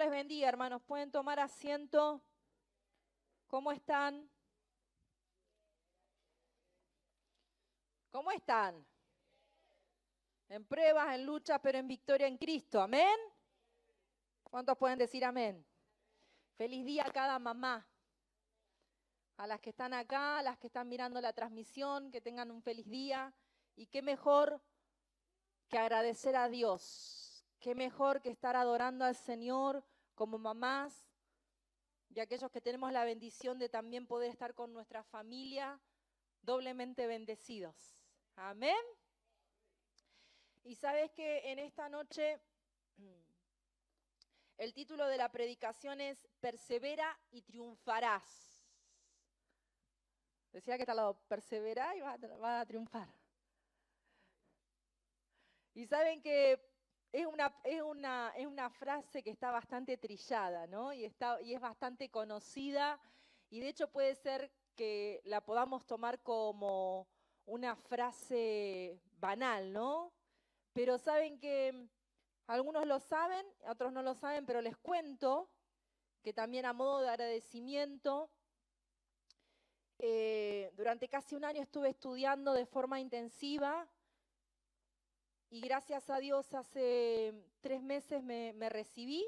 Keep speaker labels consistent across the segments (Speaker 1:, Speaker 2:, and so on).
Speaker 1: les bendiga, hermanos. Pueden tomar asiento. ¿Cómo están? ¿Cómo están? En pruebas, en lucha, pero en victoria en Cristo. ¿Amén? ¿Cuántos pueden decir amén? Feliz día a cada mamá. A las que están acá, a las que están mirando la transmisión, que tengan un feliz día. Y qué mejor que agradecer a Dios. Qué mejor que estar adorando al Señor como mamás y aquellos que tenemos la bendición de también poder estar con nuestra familia doblemente bendecidos. Amén. Y sabes que en esta noche el título de la predicación es Persevera y triunfarás. Decía que está al lado, persevera y vas a triunfar. Y saben que es una frase que está bastante trillada, ¿no? Y es bastante conocida, y de hecho puede ser que la podamos tomar como una frase banal, ¿no? Pero saben que algunos lo saben, otros no lo saben, pero les cuento que también a modo de agradecimiento, durante casi un año estuve estudiando de forma intensiva. Y gracias a Dios hace 3 meses me recibí,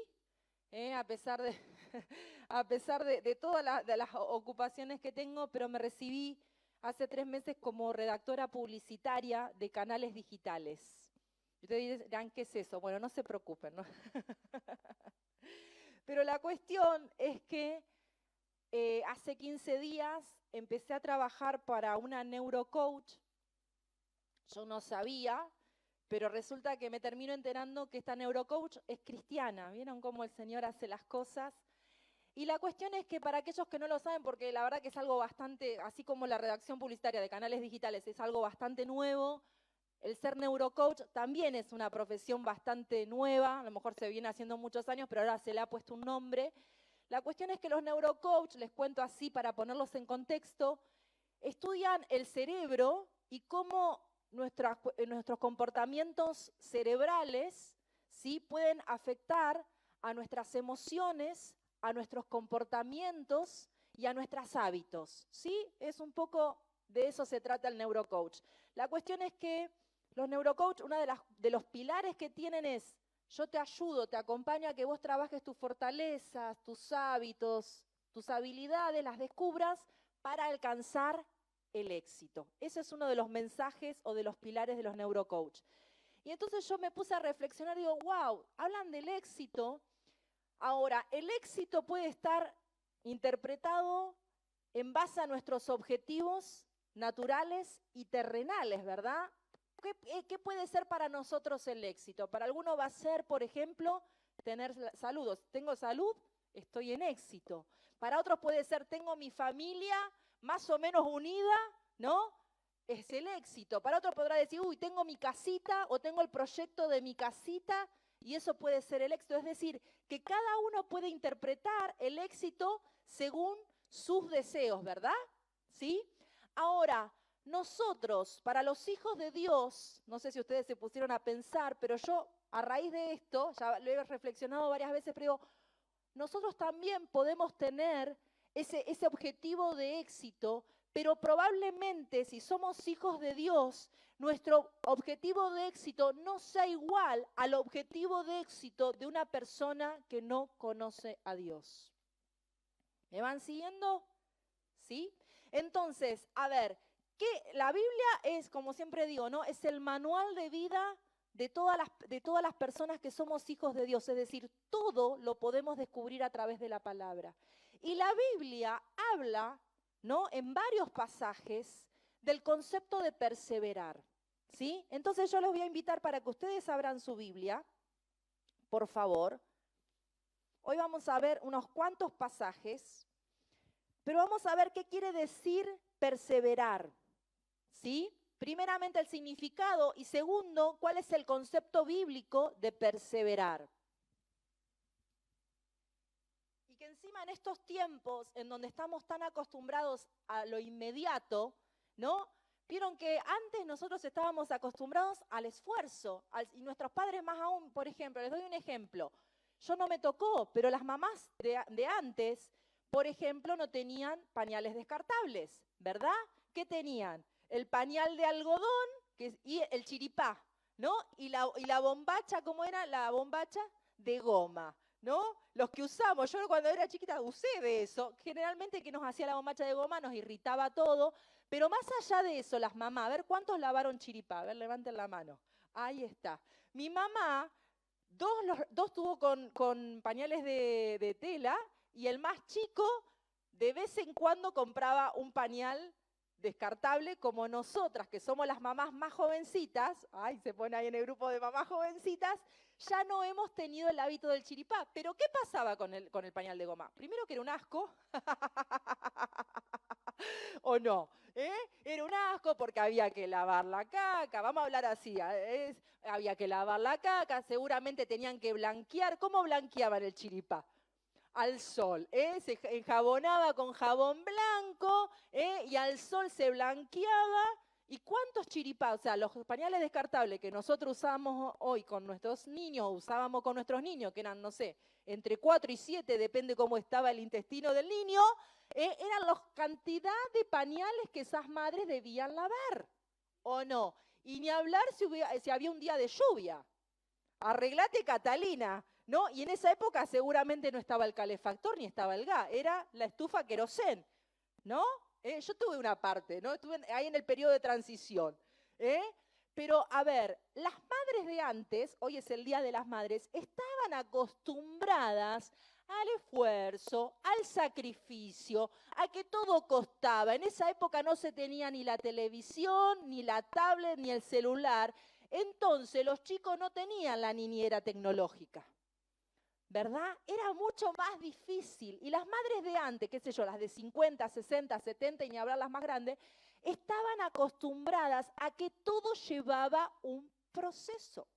Speaker 1: a pesar de todas las ocupaciones que tengo, pero me recibí hace 3 meses como redactora publicitaria de canales digitales. Y ustedes dirán, ¿qué es eso? Bueno, no se preocupen, ¿no? Pero la cuestión es que hace 15 días empecé a trabajar para una neurocoach. Yo no sabía, pero resulta que me termino enterando que esta neurocoach es cristiana. ¿Vieron cómo el Señor hace las cosas? Y la cuestión es que para aquellos que no lo saben, porque la verdad que es algo bastante, así como la redacción publicitaria de canales digitales es algo bastante nuevo, el ser neurocoach también es una profesión bastante nueva, a lo mejor se viene haciendo muchos años, pero ahora se le ha puesto un nombre. La cuestión es que los neurocoach, les cuento así para ponerlos en contexto, estudian el cerebro y cómo nuestros comportamientos cerebrales, ¿sí?, pueden afectar a nuestras emociones, a nuestros comportamientos y a nuestros hábitos, ¿sí? Es un poco de eso se trata el neurocoach. La cuestión es que los neurocoach, uno de los pilares que tienen es, yo te ayudo, te acompaño a que vos trabajes tus fortalezas, tus hábitos, tus habilidades, las descubras para alcanzar el éxito. Ese es uno de los mensajes o de los pilares de los neurocoach. Y entonces yo me puse a reflexionar y digo, wow, hablan del éxito. Ahora, el éxito puede estar interpretado en base a nuestros objetivos naturales y terrenales, ¿verdad? ¿Qué puede ser para nosotros el éxito? Para algunos va a ser, por ejemplo, tener salud. Tengo salud, estoy en éxito. Para otros puede ser, tengo mi familia más o menos unida, ¿no? Es el éxito. Para otros podrá decir, uy, tengo mi casita o tengo el proyecto de mi casita y eso puede ser el éxito. Es decir, que cada uno puede interpretar el éxito según sus deseos, ¿verdad? ¿Sí? Ahora, nosotros, para los hijos de Dios, no sé si ustedes se pusieron a pensar, pero yo a raíz de esto, ya lo he reflexionado varias veces, pero digo, nosotros también podemos tener ese objetivo de éxito, pero probablemente si somos hijos de Dios, nuestro objetivo de éxito no sea igual al objetivo de éxito de una persona que no conoce a Dios. ¿Me van siguiendo? ¿Sí? Entonces, a ver, la Biblia es, como siempre digo, ¿no? Es el manual de vida de todas las personas que somos hijos de Dios. Es decir, todo lo podemos descubrir a través de la palabra. Y la Biblia habla, ¿no?, en varios pasajes del concepto de perseverar, ¿sí? Entonces yo los voy a invitar para que ustedes abran su Biblia, por favor. Hoy vamos a ver unos cuantos pasajes, pero vamos a ver qué quiere decir perseverar, ¿sí? Primeramente el significado y segundo, cuál es el concepto bíblico de perseverar. Y que encima en estos tiempos en donde estamos tan acostumbrados a lo inmediato, ¿no? Vieron que antes nosotros estábamos acostumbrados al esfuerzo, y nuestros padres más aún, por ejemplo, les doy un ejemplo. Yo no me tocó, pero las mamás de antes, por ejemplo, no tenían pañales descartables, ¿verdad? ¿Qué tenían? El pañal de algodón y el chiripá, ¿no? Y la bombacha, ¿cómo era? La bombacha de goma, ¿no? Los que usamos, yo cuando era chiquita usé de eso, generalmente que nos hacía la bombacha de goma nos irritaba todo, pero más allá de eso, las mamás, a ver cuántos lavaron chiripá, a ver, levanten la mano, ahí está. Mi mamá, dos tuvo con pañales de tela y el más chico de vez en cuando compraba un pañal descartable como nosotras, que somos las mamás más jovencitas, ay, se pone ahí en el grupo de mamás jovencitas, ya no hemos tenido el hábito del chiripá. Pero ¿qué pasaba con el pañal de goma? Primero que era un asco, ¿o no? Era un asco porque había que lavar la caca, vamos a hablar así, había que lavar la caca, seguramente tenían que blanquear. ¿Cómo blanqueaban el chiripá? Al sol, se enjabonaba con jabón blanco y al sol se blanqueaba. ¿Y cuántos chiripá? O sea, los pañales descartables que nosotros usamos hoy con nuestros niños, usábamos con nuestros niños, que eran, no sé, entre 4 y 7, depende cómo estaba el intestino del niño, eran la cantidad de pañales que esas madres debían lavar, ¿o no? Y ni hablar si había un día de lluvia. Arreglate, Catalina, ¿no? Y en esa época seguramente no estaba el calefactor ni estaba el gas, era la estufa querosén, ¿no? Yo tuve una parte, ¿no? Estuve ahí en el periodo de transición. Pero, a ver, las madres de antes, hoy es el Día de las Madres, estaban acostumbradas al esfuerzo, al sacrificio, a que todo costaba. En esa época no se tenía ni la televisión, ni la tablet, ni el celular. Entonces los chicos no tenían la niñera tecnológica, ¿verdad? Era mucho más difícil. Y las madres de antes, qué sé yo, las de 50, 60, 70 y ni hablar las más grandes, estaban acostumbradas a que todo llevaba un proceso.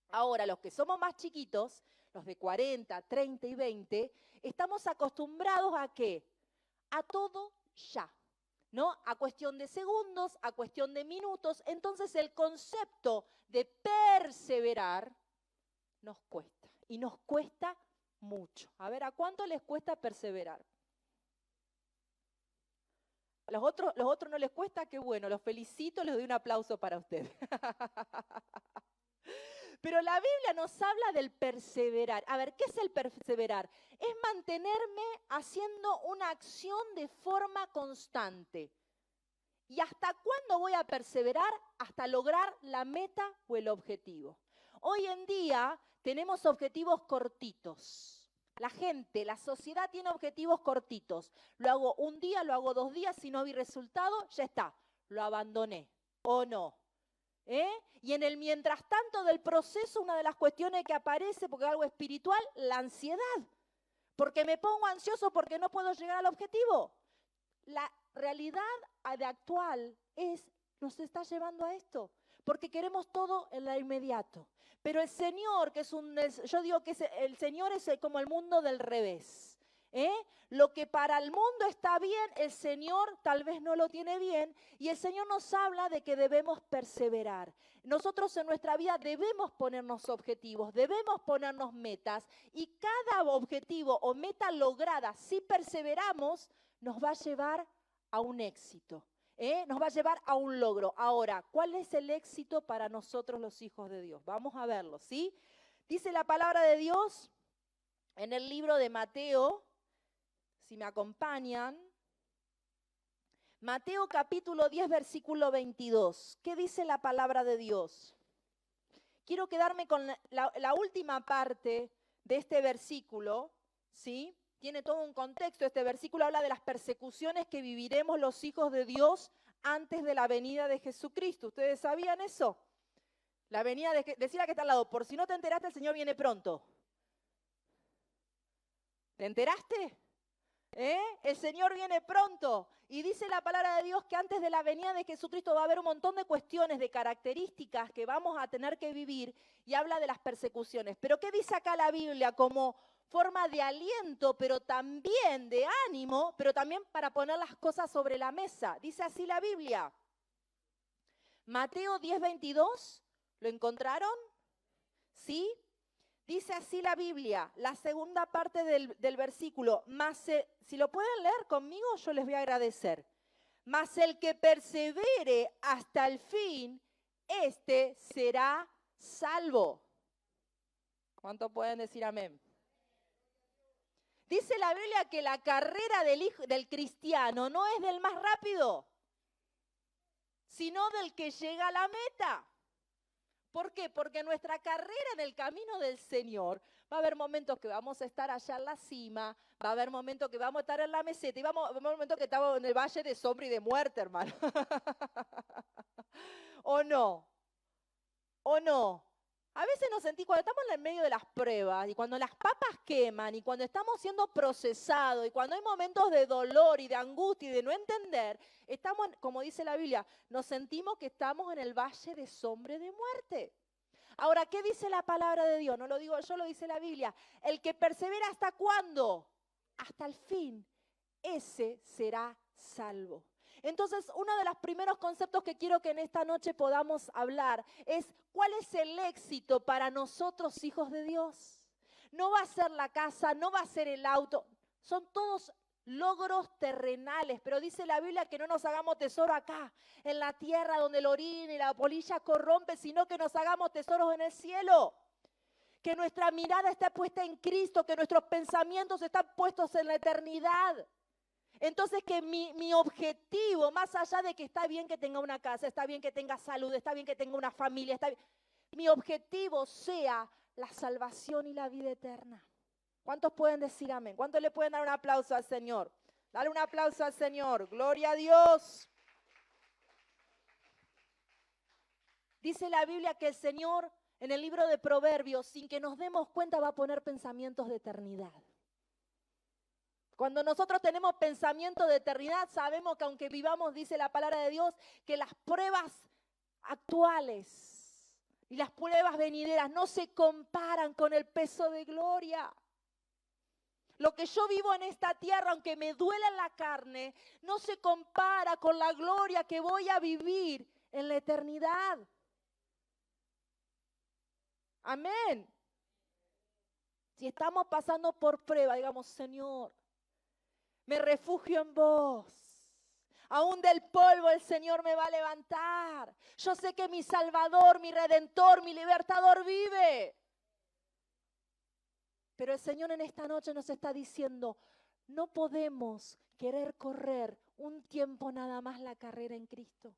Speaker 1: Ahora, los que somos más chiquitos, los de 40, 30 y 20, estamos acostumbrados ¿a qué? A todo ya, ¿no? A cuestión de segundos, a cuestión de minutos. Entonces el concepto de perseverar nos cuesta. Y nos cuesta mucho. A ver, ¿a cuánto les cuesta perseverar? A los otros no les cuesta, qué bueno, los felicito, les doy un aplauso para ustedes. Pero la Biblia nos habla del perseverar. A ver, ¿qué es el perseverar? Es mantenerme haciendo una acción de forma constante. ¿Y hasta cuándo voy a perseverar? Hasta lograr la meta o el objetivo. Hoy en día tenemos objetivos cortitos. La gente, la sociedad tiene objetivos cortitos. Lo hago un día, lo hago 2 días, si no vi resultado, ya está, lo abandoné. ¿O no? Y en el mientras tanto del proceso, una de las cuestiones que aparece, porque es algo espiritual, la ansiedad. Porque me pongo ansioso porque no puedo llegar al objetivo. La realidad actual nos está llevando a esto, porque queremos todo en lo inmediato. Pero el Señor, yo digo que el Señor es como el mundo del revés. Lo que para el mundo está bien, el Señor tal vez no lo tiene bien, y el Señor nos habla de que debemos perseverar. Nosotros en nuestra vida debemos ponernos objetivos, debemos ponernos metas, y cada objetivo o meta lograda, si perseveramos, nos va a llevar a un éxito, nos va a llevar a un logro. Ahora, ¿cuál es el éxito para nosotros los hijos de Dios? Vamos a verlo, ¿sí? Dice la palabra de Dios en el libro de Mateo, si me acompañan, Mateo capítulo 10, versículo 22. ¿Qué dice la palabra de Dios? Quiero quedarme con la última parte de este versículo, ¿sí? Tiene todo un contexto. Este versículo habla de las persecuciones que viviremos los hijos de Dios antes de la venida de Jesucristo. ¿Ustedes sabían eso? La venida decía que está al lado, por si no te enteraste, el Señor viene pronto. ¿Te enteraste? El Señor viene pronto. Y dice la palabra de Dios que antes de la venida de Jesucristo va a haber un montón de cuestiones, de características que vamos a tener que vivir, y habla de las persecuciones. Pero ¿qué dice acá la Biblia? Como forma de aliento, pero también de ánimo, pero también para poner las cosas sobre la mesa. Dice así la Biblia. Mateo 10, 22, ¿lo encontraron? ¿Sí? Dice dice así la Biblia, la segunda parte del versículo, si lo pueden leer conmigo, yo les voy a agradecer. Mas el que persevere hasta el fin, este será salvo. ¿Cuánto pueden decir amén? Dice la Biblia que la carrera del cristiano no es del más rápido, sino del que llega a la meta. ¿Por qué? Porque nuestra carrera en el camino del Señor, va a haber momentos que vamos a estar allá en la cima, va a haber momentos que vamos a estar en la meseta y va a haber momentos que estamos en el valle de sombra y de muerte, hermano. ¿O no? ¿O no? A veces nos sentimos, cuando estamos en el medio de las pruebas y cuando las papas queman y cuando estamos siendo procesados y cuando hay momentos de dolor y de angustia y de no entender, estamos, como dice la Biblia, nos sentimos que estamos en el valle de sombra y de muerte. Ahora, ¿qué dice la palabra de Dios? No lo digo yo, lo dice la Biblia. El que persevera ¿hasta cuándo? Hasta el fin. Ese será salvo. Entonces, uno de los primeros conceptos que quiero que en esta noche podamos hablar es ¿cuál es el éxito para nosotros, hijos de Dios? No va a ser la casa, no va a ser el auto, son todos logros terrenales, pero dice la Biblia que no nos hagamos tesoro acá, en la tierra donde el orín y la polilla corrompe, sino que nos hagamos tesoros en el cielo. Que nuestra mirada esté puesta en Cristo, que nuestros pensamientos están puestos en la eternidad. Entonces que mi objetivo, más allá de que está bien que tenga una casa, está bien que tenga salud, está bien que tenga una familia, mi objetivo sea la salvación y la vida eterna. ¿Cuántos pueden decir amén? ¿Cuántos le pueden dar un aplauso al Señor? Dale un aplauso al Señor. Gloria a Dios. Dice la Biblia que el Señor en el libro de Proverbios, sin que nos demos cuenta, va a poner pensamientos de eternidad. Cuando nosotros tenemos pensamiento de eternidad, sabemos que aunque vivamos, dice la palabra de Dios, que las pruebas actuales y las pruebas venideras no se comparan con el peso de gloria. Lo que yo vivo en esta tierra, aunque me duela en la carne, no se compara con la gloria que voy a vivir en la eternidad. Amén. Si estamos pasando por prueba, digamos, Señor, me refugio en vos. Aún del polvo el Señor me va a levantar. Yo sé que mi Salvador, mi Redentor, mi Libertador vive. Pero el Señor en esta noche nos está diciendo, no podemos querer correr un tiempo nada más la carrera en Cristo.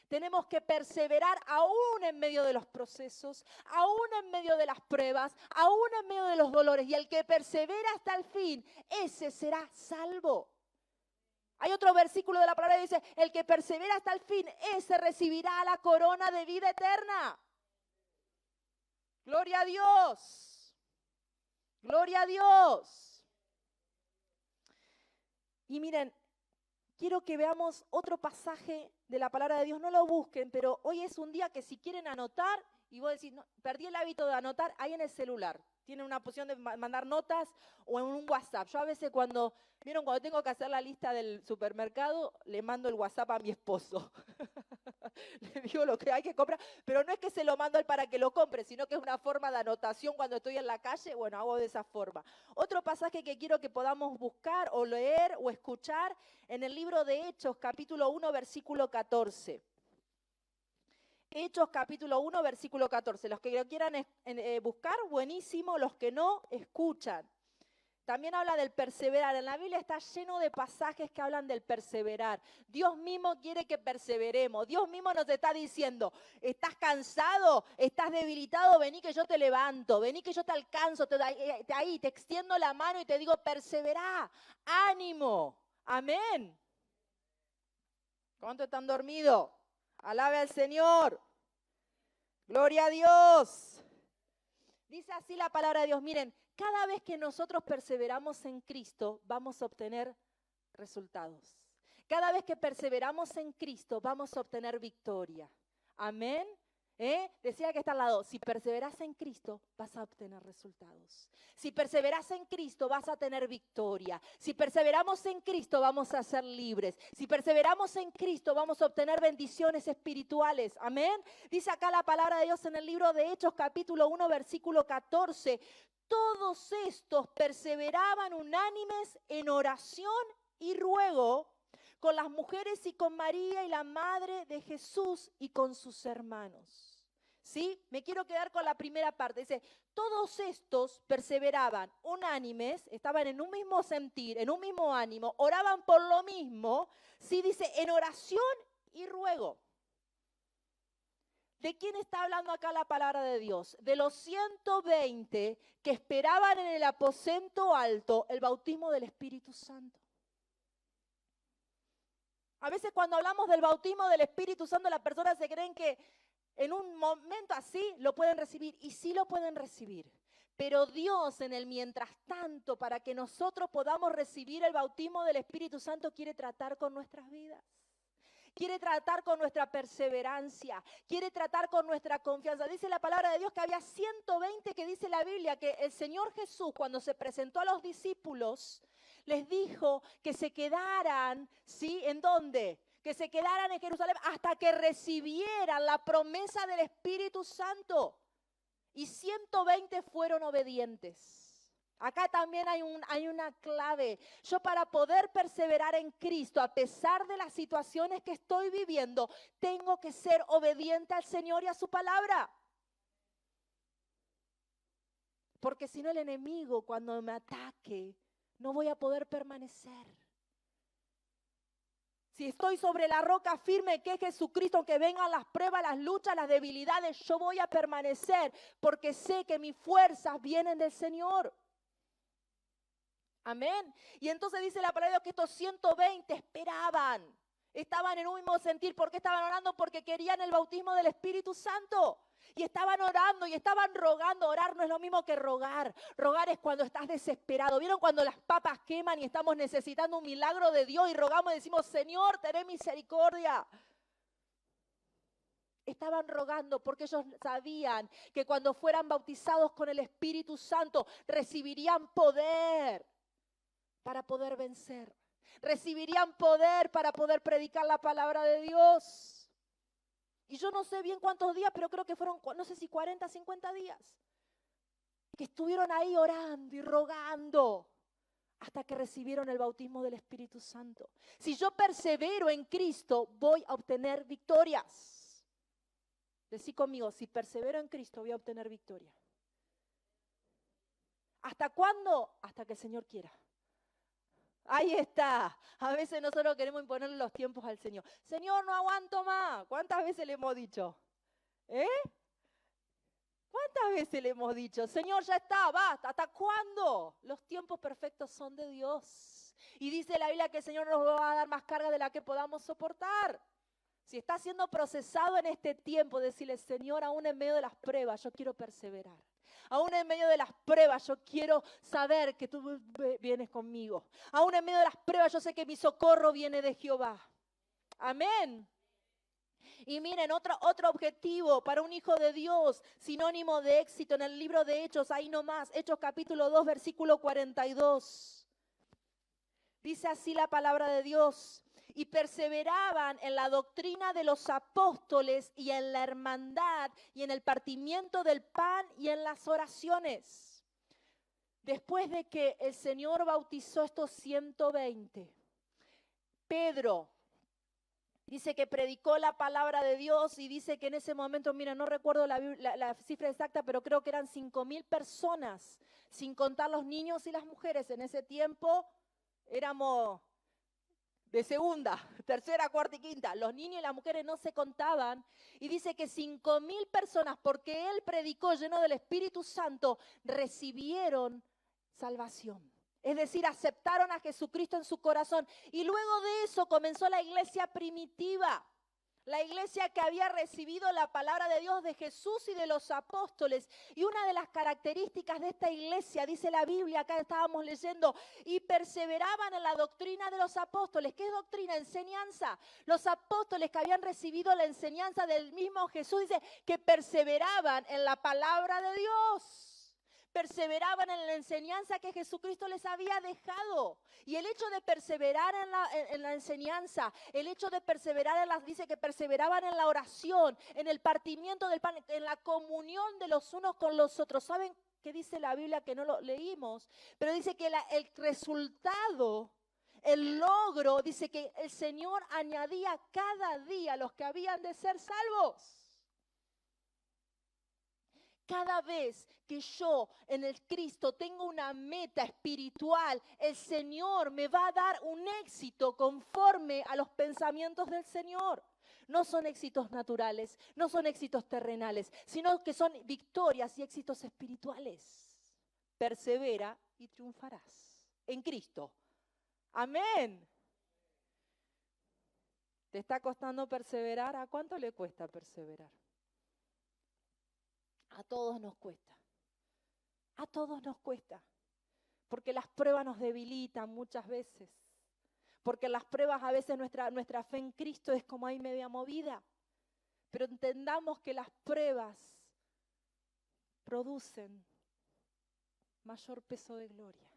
Speaker 1: Tenemos que perseverar aún en medio de los procesos, aún en medio de las pruebas, aún en medio de los dolores. Y el que persevera hasta el fin, ese será salvo. Hay otro versículo de la palabra que dice, el que persevera hasta el fin, ese recibirá la corona de vida eterna. Gloria a Dios. Gloria a Dios. Y miren, quiero que veamos otro pasaje de la palabra de Dios. No lo busquen, pero hoy es un día que si quieren anotar, y vos decís, no, perdí el hábito de anotar, ahí en el celular. Tienen una opción de mandar notas o en un WhatsApp. Yo a veces cuando tengo que hacer la lista del supermercado, le mando el WhatsApp a mi esposo. Le digo lo que hay que comprar, pero no es que se lo mando a él para que lo compre, sino que es una forma de anotación cuando estoy en la calle, bueno, hago de esa forma. Otro pasaje que quiero que podamos buscar o leer o escuchar en el libro de Hechos, capítulo 1, versículo 14. Hechos capítulo 1, versículo 14. Los que lo quieran buscar, buenísimo. Los que no, escuchan. También habla del perseverar. En la Biblia está lleno de pasajes que hablan del perseverar. Dios mismo quiere que perseveremos. Dios mismo nos está diciendo, ¿estás cansado? ¿Estás debilitado? Vení que yo te levanto. Vení que yo te alcanzo. Te extiendo la mano y te digo, perseverá. Ánimo. Amén. ¿Cuántos están dormidos? Alabe al Señor. Gloria a Dios. Dice así la palabra de Dios. Miren, cada vez que nosotros perseveramos en Cristo, vamos a obtener resultados. Cada vez que perseveramos en Cristo, vamos a obtener victoria. Amén. Decía que está al lado, si perseveras en Cristo vas a obtener resultados. Si perseveras en Cristo vas a tener victoria. Si perseveramos en Cristo vamos a ser libres. Si perseveramos en Cristo vamos a obtener bendiciones espirituales. Amén. Dice acá la palabra de Dios en el libro de Hechos capítulo 1 versículo 14. Todos estos perseveraban unánimes en oración y ruego con las mujeres y con María y la madre de Jesús y con sus hermanos. ¿Sí? Me quiero quedar con la primera parte. Dice, todos estos perseveraban unánimes, estaban en un mismo sentir, en un mismo ánimo, oraban por lo mismo. Sí, dice, en oración y ruego. ¿De quién está hablando acá la palabra de Dios? De los 120 que esperaban en el aposento alto el bautismo del Espíritu Santo. A veces cuando hablamos del bautismo del Espíritu Santo, las personas se creen que en un momento así lo pueden recibir, y sí lo pueden recibir. Pero Dios en el mientras tanto, para que nosotros podamos recibir el bautismo del Espíritu Santo, quiere tratar con nuestras vidas. Quiere tratar con nuestra perseverancia, quiere tratar con nuestra confianza. Dice la palabra de Dios que había 120 que dice la Biblia que el Señor Jesús, cuando se presentó a los discípulos, les dijo que se quedaran, ¿sí? ¿En dónde? Que se quedaran en Jerusalén hasta que recibieran la promesa del Espíritu Santo. Y 120 fueron obedientes. Acá también hay una clave. Yo, para poder perseverar en Cristo, a pesar de las situaciones que estoy viviendo, tengo que ser obediente al Señor y a su palabra. Porque si no, el enemigo, cuando me ataque, no voy a poder permanecer. Si estoy sobre la roca firme que es Jesucristo, aunque vengan las pruebas, las luchas, las debilidades, yo voy a permanecer porque sé que mis fuerzas vienen del Señor. Amén. Y entonces dice la palabra de Dios que estos 120 esperaban, estaban en un mismo sentir. ¿Por qué estaban orando? Porque querían el bautismo del Espíritu Santo. Y estaban orando y estaban rogando. Orar no es lo mismo que rogar. Rogar es cuando estás desesperado. ¿Vieron cuando las papas queman y estamos necesitando un milagro de Dios y rogamos y decimos, Señor, ten misericordia? Estaban rogando porque ellos sabían que cuando fueran bautizados con el Espíritu Santo recibirían poder para poder vencer. Recibirían poder para poder predicar la palabra de Dios. Y yo no sé bien cuántos días, pero creo que fueron, no sé si 40, 50 días, que estuvieron ahí orando y rogando hasta que recibieron el bautismo del Espíritu Santo. Si yo persevero en Cristo, voy a obtener victorias. Decí conmigo, si persevero en Cristo, voy a obtener victoria. ¿Hasta cuándo? Hasta que el Señor quiera. Ahí está. A veces nosotros queremos imponerle los tiempos al Señor. Señor, no aguanto más. ¿Cuántas veces le hemos dicho? ¿Cuántas veces le hemos dicho? Señor, ya está, basta. ¿Hasta cuándo? Los tiempos perfectos son de Dios. Y dice la Biblia que el Señor nos va a dar más carga de la que podamos soportar. Si está siendo procesado en este tiempo, decirle, Señor, aún en medio de las pruebas, yo quiero perseverar. Aún en medio de las pruebas, yo quiero saber que tú vienes conmigo. Aún en medio de las pruebas, yo sé que mi socorro viene de Jehová. Amén. Y miren, otro objetivo para un hijo de Dios, sinónimo de éxito en el libro de Hechos, ahí nomás, Hechos capítulo 2, versículo 42. Dice así la palabra de Dios. Y perseveraban en la doctrina de los apóstoles y en la hermandad y en el partimiento del pan y en las oraciones. Después de que el Señor bautizó estos 120, Pedro dice que predicó la palabra de Dios y dice que en ese momento, mira, no recuerdo la cifra exacta, pero creo que eran 5.000 personas, sin contar los niños y las mujeres. En ese tiempo éramos de segunda, tercera, cuarta y quinta. Los niños y las mujeres no se contaban. Y dice que 5.000 personas, porque él predicó lleno del Espíritu Santo, recibieron salvación. Es decir, aceptaron a Jesucristo en su corazón. Y luego de eso comenzó la iglesia primitiva. La iglesia que había recibido la palabra de Dios de Jesús y de los apóstoles. Y una de las características de esta iglesia, dice la Biblia, acá estábamos leyendo, y perseveraban en la doctrina de los apóstoles. ¿Qué es doctrina? Enseñanza. Los apóstoles que habían recibido la enseñanza del mismo Jesús, dice que perseveraban en la palabra de Dios. Perseveraban en la enseñanza que Jesucristo les había dejado. Y el hecho de perseverar en la enseñanza, el hecho de perseverar dice que perseveraban en la oración, en el partimiento del pan, en la comunión de los unos con los otros. ¿Saben qué dice la Biblia que no lo leímos? Pero dice que el resultado, el logro, dice que el Señor añadía cada día a los que habían de ser salvos. Cada vez que yo en el Cristo tengo una meta espiritual, el Señor me va a dar un éxito conforme a los pensamientos del Señor. No son éxitos naturales, no son éxitos terrenales, sino que son victorias y éxitos espirituales. Persevera y triunfarás en Cristo. Amén. ¿Te está costando perseverar? ¿A cuánto le cuesta perseverar? A todos nos cuesta. A todos nos cuesta. Porque las pruebas nos debilitan muchas veces. Porque las pruebas a veces nuestra fe en Cristo es como ahí media movida. Pero entendamos que las pruebas producen mayor peso de gloria.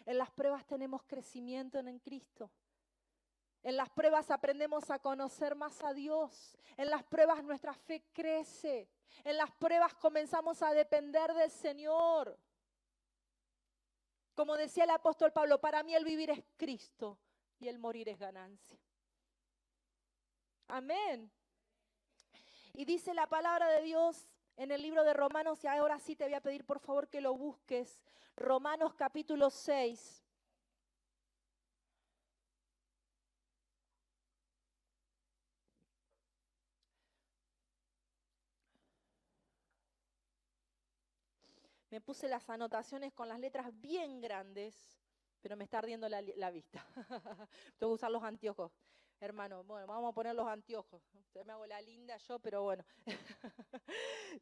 Speaker 1: En las pruebas tenemos crecimiento en Cristo. En las pruebas aprendemos a conocer más a Dios. En las pruebas nuestra fe crece. En las pruebas comenzamos a depender del Señor. Como decía el apóstol Pablo, para mí el vivir es Cristo y el morir es ganancia. Amén. Y dice la palabra de Dios en el libro de Romanos, y ahora sí te voy a pedir por favor que lo busques. Romanos capítulo 6. Me puse las anotaciones con las letras bien grandes, pero me está ardiendo la vista. Tengo que usar los anteojos. Hermano, bueno, vamos a poner los anteojos. Usted me hago la linda yo, pero bueno.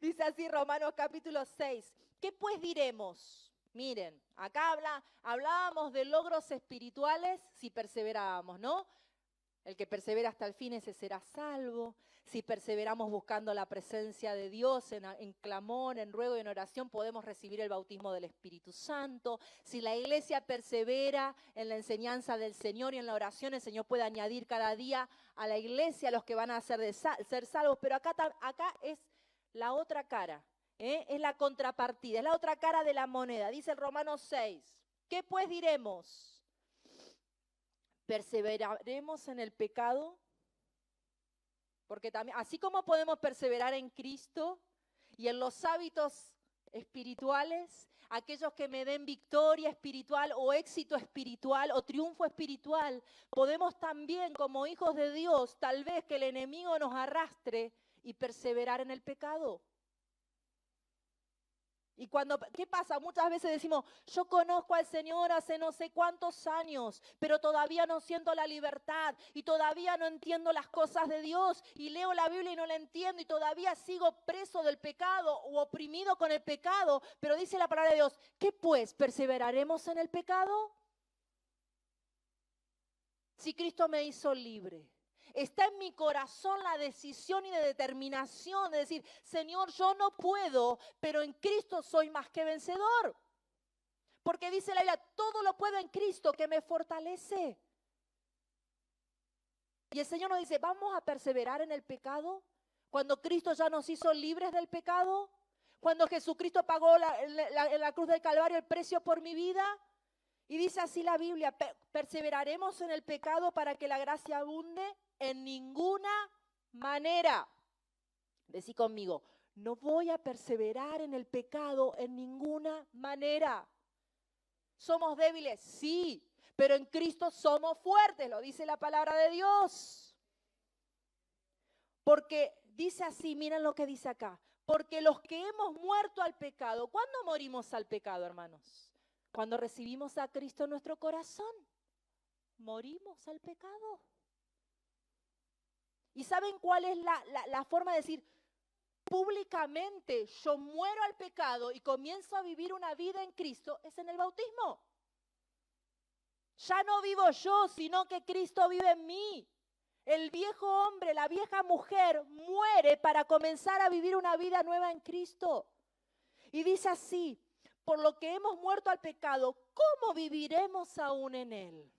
Speaker 1: Dice así Romanos capítulo 6. ¿Qué pues diremos? Miren, acá hablábamos de logros espirituales si perseverábamos, ¿no? El que persevera hasta el fin, ese será salvo. Si perseveramos buscando la presencia de Dios en clamor, en ruego y en oración, podemos recibir el bautismo del Espíritu Santo. Si la iglesia persevera en la enseñanza del Señor y en la oración, el Señor puede añadir cada día a la iglesia los que van a ser salvos. Pero acá es la otra cara, es la contrapartida, es la otra cara de la moneda. Dice el Romanos 6, ¿qué pues diremos? ¿Perseveraremos en el pecado? Porque también, así como podemos perseverar en Cristo y en los hábitos espirituales, aquellos que me den victoria espiritual o éxito espiritual o triunfo espiritual, podemos también como hijos de Dios, tal vez que el enemigo nos arrastre y perseverar en el pecado. Y ¿qué pasa? Muchas veces decimos, yo conozco al Señor hace no sé cuántos años, pero todavía no siento la libertad y todavía no entiendo las cosas de Dios y leo la Biblia y no la entiendo y todavía sigo preso del pecado o oprimido con el pecado. Pero dice la palabra de Dios, ¿qué pues? ¿Perseveraremos en el pecado? Si Cristo me hizo libre. Está en mi corazón la decisión y de determinación de decir, Señor, yo no puedo, pero en Cristo soy más que vencedor. Porque dice la Biblia, todo lo puedo en Cristo que me fortalece. Y el Señor nos dice, ¿vamos a perseverar en el pecado? Cuando Cristo ya nos hizo libres del pecado. Cuando Jesucristo pagó en la cruz del Calvario el precio por mi vida. Y dice así la Biblia, ¿perseveraremos en el pecado para que la gracia abunde? En ninguna manera. Decí conmigo, no voy a perseverar en el pecado en ninguna manera. ¿Somos débiles? Sí, pero en Cristo somos fuertes, lo dice la palabra de Dios. Porque dice así, miren lo que dice acá. Porque los que hemos muerto al pecado, ¿cuándo morimos al pecado, hermanos? Cuando recibimos a Cristo en nuestro corazón, morimos al pecado. ¿Y saben cuál es la forma de decir públicamente yo muero al pecado y comienzo a vivir una vida en Cristo? Es en el bautismo. Ya no vivo yo, sino que Cristo vive en mí. El viejo hombre, la vieja mujer muere para comenzar a vivir una vida nueva en Cristo. Y dice así, por lo que hemos muerto al pecado, ¿cómo viviremos aún en él?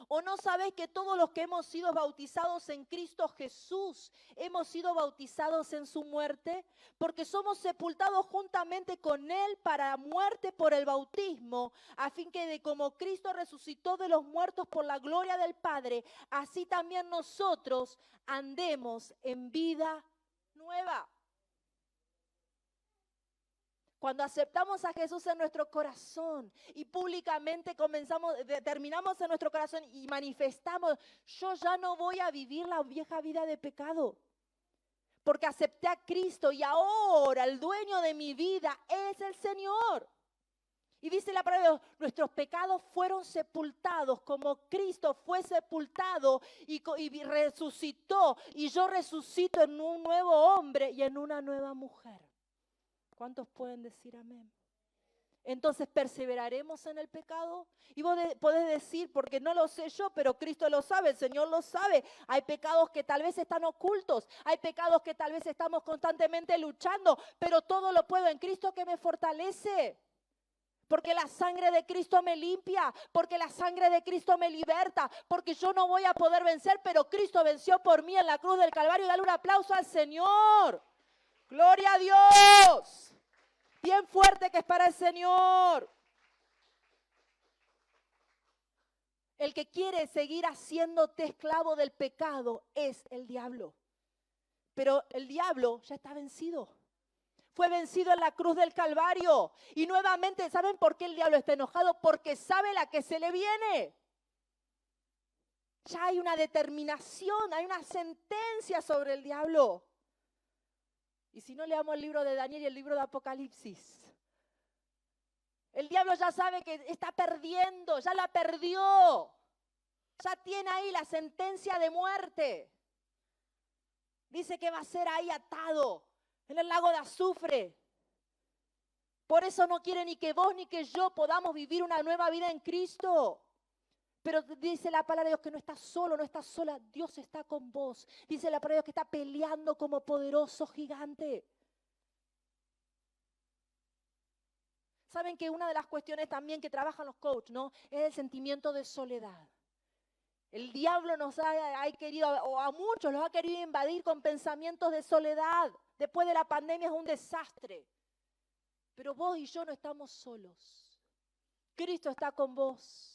Speaker 1: ¿O no sabéis que todos los que hemos sido bautizados en Cristo Jesús, hemos sido bautizados en su muerte? Porque somos sepultados juntamente con Él para muerte por el bautismo, a fin que de como Cristo resucitó de los muertos por la gloria del Padre, así también nosotros andemos en vida nueva. Cuando aceptamos a Jesús en nuestro corazón y públicamente terminamos en nuestro corazón y manifestamos, yo ya no voy a vivir la vieja vida de pecado, porque acepté a Cristo y ahora el dueño de mi vida es el Señor. Y dice la palabra de Dios, nuestros pecados fueron sepultados como Cristo fue sepultado y resucitó, y yo resucito en un nuevo hombre y en una nueva mujer. ¿Cuántos pueden decir amén? Entonces, ¿perseveraremos en el pecado? Y vos podés decir, porque no lo sé yo, pero Cristo lo sabe, el Señor lo sabe. Hay pecados que tal vez están ocultos, hay pecados que tal vez estamos constantemente luchando, pero todo lo puedo en Cristo que me fortalece. Porque la sangre de Cristo me limpia, porque la sangre de Cristo me liberta, porque yo no voy a poder vencer, pero Cristo venció por mí en la cruz del Calvario. Dale un aplauso al Señor. ¡Gloria a Dios! Bien fuerte que es para el Señor. El que quiere seguir haciéndote esclavo del pecado es el diablo. Pero el diablo ya está vencido. Fue vencido en la cruz del Calvario. Y nuevamente, ¿saben por qué el diablo está enojado? Porque sabe la que se le viene. Ya hay una determinación, hay una sentencia sobre el diablo. Y si no, leamos el libro de Daniel y el libro de Apocalipsis. El diablo ya sabe que está perdiendo, ya la perdió. Ya tiene ahí la sentencia de muerte. Dice que va a ser ahí atado en el lago de azufre. Por eso no quiere ni que vos ni que yo podamos vivir una nueva vida en Cristo. Pero dice la palabra de Dios que no estás solo, no estás sola, Dios está con vos. Dice la palabra de Dios que está peleando como poderoso gigante. Saben que una de las cuestiones también que trabajan los coaches, ¿no? Es el sentimiento de soledad. El diablo nos ha querido, o a muchos los ha querido invadir con pensamientos de soledad. Después de la pandemia es un desastre. Pero vos y yo no estamos solos. Cristo está con vos.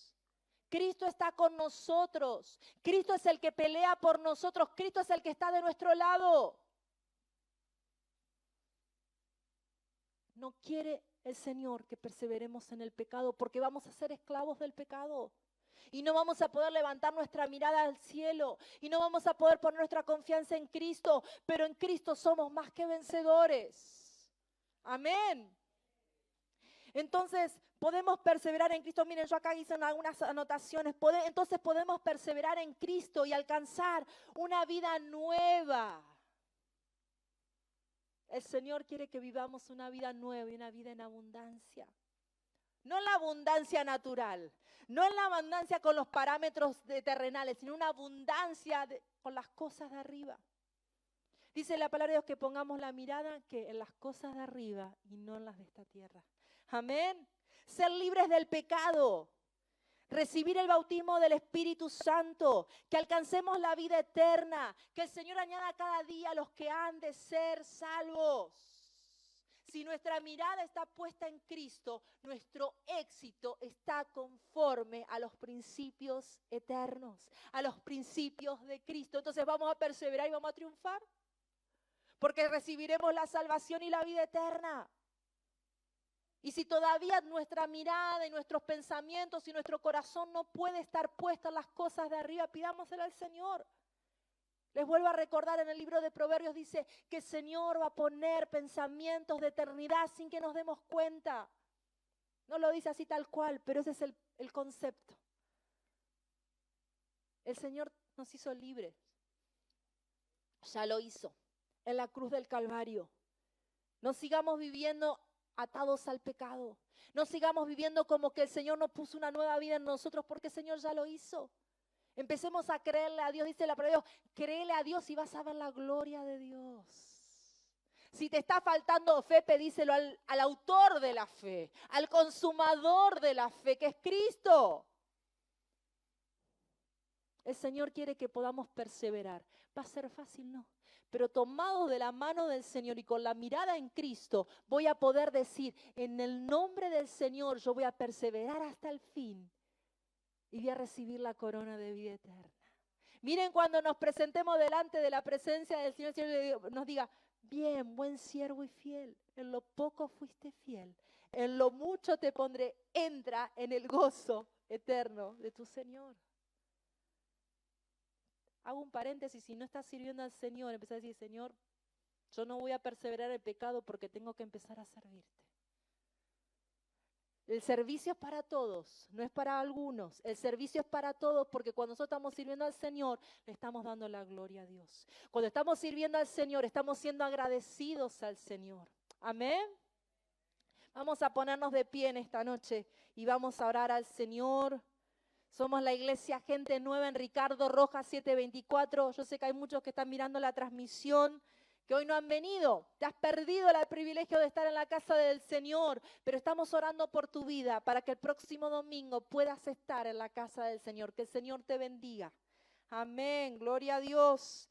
Speaker 1: Cristo está con nosotros. Cristo es el que pelea por nosotros. Cristo es el que está de nuestro lado. No quiere el Señor que perseveremos en el pecado porque vamos a ser esclavos del pecado. Y no vamos a poder levantar nuestra mirada al cielo. Y no vamos a poder poner nuestra confianza en Cristo. Pero en Cristo somos más que vencedores. Amén. Entonces, podemos perseverar en Cristo. Miren, yo acá hice algunas anotaciones. Entonces podemos perseverar en Cristo y alcanzar una vida nueva. El Señor quiere que vivamos una vida nueva y una vida en abundancia. No en la abundancia natural, no en la abundancia con los parámetros terrenales, sino una abundancia con las cosas de arriba. Dice la palabra de Dios que pongamos la mirada que en las cosas de arriba y no en las de esta tierra. Amén. Ser libres del pecado. Recibir el bautismo del Espíritu Santo. Que alcancemos la vida eterna. Que el Señor añada cada día a los que han de ser salvos. Si nuestra mirada está puesta en Cristo, nuestro éxito está conforme a los principios eternos, a los principios de Cristo. Entonces vamos a perseverar y vamos a triunfar. Porque recibiremos la salvación y la vida eterna. Y si todavía nuestra mirada y nuestros pensamientos y nuestro corazón no puede estar puesta en las cosas de arriba, pidámoselo al Señor. Les vuelvo a recordar, en el libro de Proverbios dice que el Señor va a poner pensamientos de eternidad sin que nos demos cuenta. No lo dice así tal cual, pero ese es el concepto. El Señor nos hizo libres. Ya lo hizo en la cruz del Calvario. No sigamos viviendo atados al pecado. No sigamos viviendo como que el Señor nos puso una nueva vida en nosotros porque el Señor ya lo hizo. Empecemos a creerle a Dios, dice la palabra de Dios, créele a Dios y vas a ver la gloria de Dios. Si te está faltando fe, pedíselo al autor de la fe, al consumador de la fe, que es Cristo. El Señor quiere que podamos perseverar. ¿Va a ser fácil? No. Pero tomados de la mano del Señor y con la mirada en Cristo, voy a poder decir, en el nombre del Señor, yo voy a perseverar hasta el fin y voy a recibir la corona de vida eterna. Miren, cuando nos presentemos delante de la presencia del Señor, el Señor nos diga, bien, buen siervo y fiel, en lo poco fuiste fiel, en lo mucho te pondré, entra en el gozo eterno de tu Señor. Hago un paréntesis, si no estás sirviendo al Señor, empezá a decir, Señor, yo no voy a perseverar en el pecado porque tengo que empezar a servirte. El servicio es para todos, no es para algunos. El servicio es para todos porque cuando nosotros estamos sirviendo al Señor, le estamos dando la gloria a Dios. Cuando estamos sirviendo al Señor, estamos siendo agradecidos al Señor. Amén. Vamos a ponernos de pie en esta noche y vamos a orar al Señor. Somos la iglesia Gente Nueva en Ricardo Rojas 724. Yo sé que hay muchos que están mirando la transmisión, que hoy no han venido. Te has perdido el privilegio de estar en la casa del Señor, pero estamos orando por tu vida para que el próximo domingo puedas estar en la casa del Señor. Que el Señor te bendiga. Amén. Gloria a Dios.